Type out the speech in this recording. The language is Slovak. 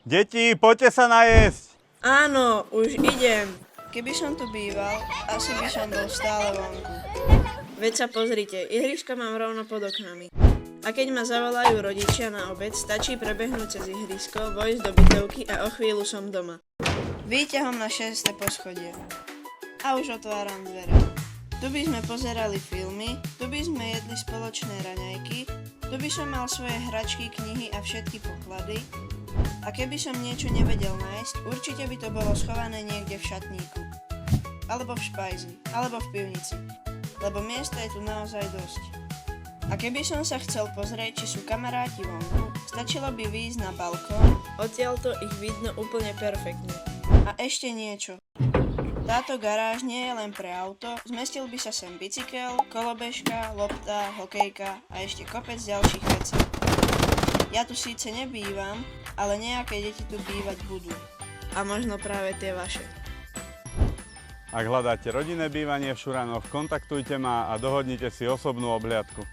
Deti, poďte sa najesť! Áno, už idem. Keby som tu býval, asi by som bol stále vonku. Veď sa pozrite, ihriska mám rovno pod oknami. A keď ma zavolajú rodičia na obed, stačí prebehnúť cez ihrisko, vojsť do bytovky a o chvíľu som doma. Výťahom na 6. poschodie. A už otváram dvere. Tu by sme pozerali filmy, tu by sme jedli spoločné raňajky, tu by som mal svoje hračky, knihy a všetky poklady. A keby som niečo nevedel nájsť, určite by to bolo schované niekde v šatníku. Alebo v špajzi, alebo v pivnici. Lebo miesta je tu naozaj dosť. A keby som sa chcel pozrieť, či sú kamaráti vonku, stačilo by výjsť na balkón, odtiaľto ich vidno úplne perfektne. A ešte niečo. Táto garáž nie je len pre auto, zmestil by sa sem bicykel, kolobežka, lopta, hokejka a ešte kopec ďalších vecí. Ja tu síce nebývam, ale nejaké deti tu bývať budú. A možno práve tie vaše. Ak hľadáte rodinné bývanie v Šuranoch, kontaktujte ma a dohodnite si osobnú obhliadku.